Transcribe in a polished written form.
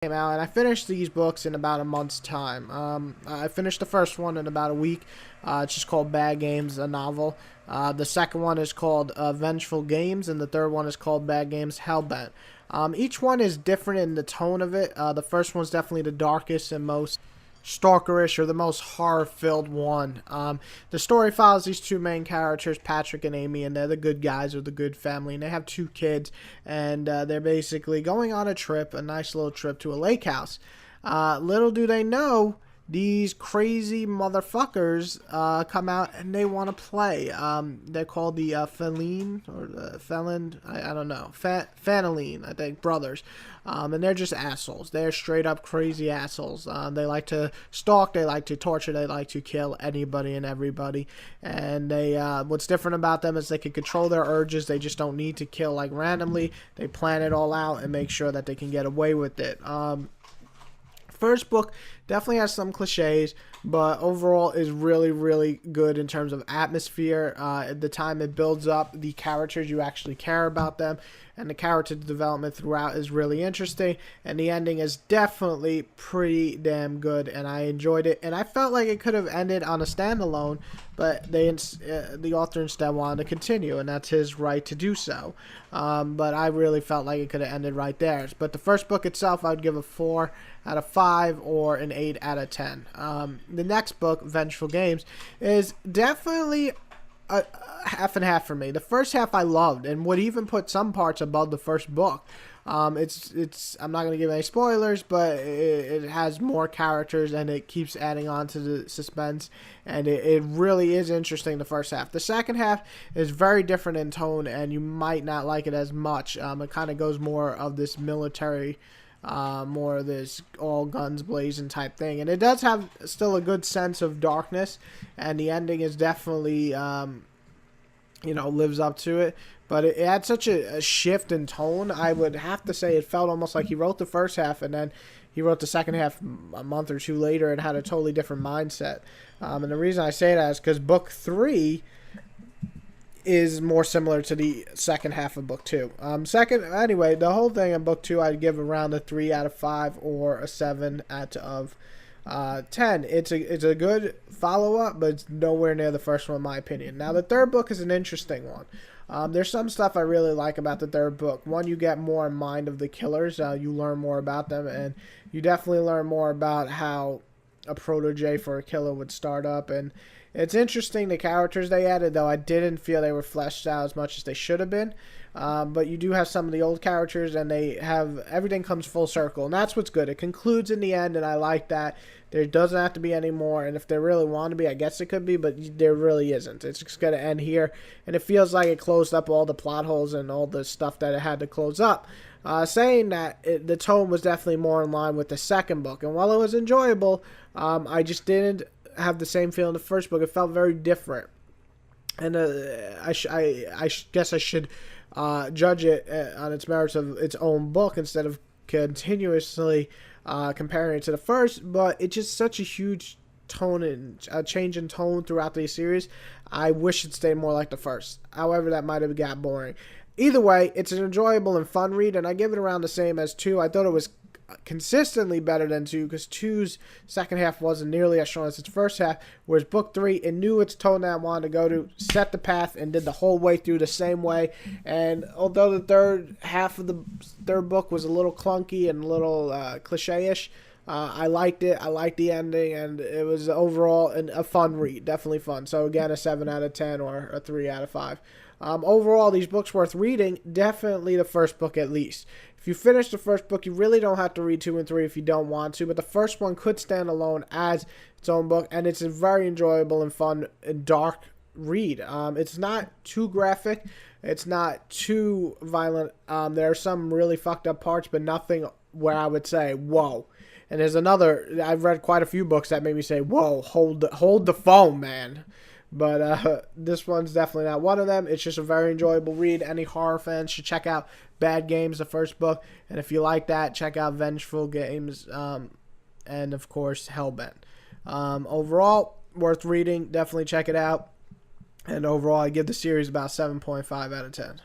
came out, and I finished these books in about a month's time. I finished the first one in about a week. It's just called Bad Games, a novel. The second one is called Vengeful Games, and the third one is called Bad Games, Hellbent. Each one is different in the tone of it. The first one's definitely the darkest and most stalkerish, or the most horror-filled one. The story follows these two main characters, Patrick and Amy, and they're the good guys or the good family, and they have two kids, and they're basically going on a trip, a nice little trip to a lake house. Little do they know, these crazy motherfuckers come out and they want to play. They're called the Feline, or the Felon, I don't know, Fanaline, I think, brothers. And they're just assholes. They're straight up crazy assholes. They like to stalk, they like to torture, they like to kill anybody and everybody. And they, what's different about them is they can control their urges. They just don't need to kill like randomly. They plan it all out and make sure that they can get away with it. First book definitely has some cliches, but overall is really, really good in terms of atmosphere. The time it builds up the characters, you actually care about them, and the character development throughout is really interesting, and the ending is definitely pretty damn good, and I enjoyed it. And I felt like it could have ended on a standalone, but the author instead wanted to continue, and that's his right to do so. But I really felt like it could have ended right there. But the first book itself, I would give a 4 out of 5 or an 8 out of 10. The next book, Vengeful Games, is definitely a half and half for me. The first half I loved, and would even put some parts above the first book. I'm not going to give any spoilers, but it has more characters and it keeps adding on to the suspense, and it really is interesting, the first half. The second half is very different in tone, and you might not like it as much. It kind of goes more of this military, more of this all guns blazing type thing, and it does have still a good sense of darkness, and the ending is definitely lives up to it, but it had such a shift in tone. I would have to say it felt almost like he wrote the first half and then he wrote the second half a month or two later and had a totally different mindset. And the reason I say that is because book 3 is more similar to the second half of book 2. Anyway, the whole thing in book 2 I'd give around a 3 out of 5 or a 7 out of 10. It's a good follow-up, but it's nowhere near the first one in my opinion. Now the third book is an interesting one. There's some stuff I really like about the third book. One, you get more in mind of the killers. You learn more about them, and you definitely learn more about how a protege for a killer would start up. And it's interesting the characters they added, though I didn't feel they were fleshed out as much as they should have been. But you do have some of the old characters, and everything comes full circle, and that's what's good. It concludes in the end, and I like that. There doesn't have to be any more, and if there really want to be, I guess it could be, but there really isn't. It's just going to end here, and it feels like it closed up all the plot holes and all the stuff that it had to close up. Saying that, the tone was definitely more in line with the second book, and while it was enjoyable, I just didn't have the same feeling in the first book. It felt very different, and I guess I should judge it on its merits of its own book instead of continuously comparing it to the first. But it's just such a huge tone and change in tone throughout the series. I wish it stayed more like the first. However, that might have got boring. Either way, it's an enjoyable and fun read, and I give it around the same as 2. I thought it was consistently better than 2, because 2's second half wasn't nearly as strong as its first half, whereas book 3, it knew its tone that it wanted to go to, set the path, and did the whole way through the same way. And although the third half of the third book was a little clunky and a little cliche-ish, I liked it. I liked the ending, and it was overall a fun read. Definitely fun. So again, a 7 out of 10 or a 3 out of 5. Overall, these books worth reading. Definitely the first book at least. If you finish the first book, you really don't have to read 2 and 3 if you don't want to, but the first one could stand alone as its own book, and it's a very enjoyable and fun and dark read. It's not too graphic. It's not too violent. There are some really fucked up parts, but nothing where I would say, whoa. And there's I've read quite a few books that made me say, whoa, hold the phone, man. But this one's definitely not one of them. It's just a very enjoyable read. Any horror fans should check out Bad Games, the first book. And if you like that, check out Vengeful Games, and, of course, Hellbent. Overall, worth reading. Definitely check it out. And overall, I give the series about 7.5 out of 10.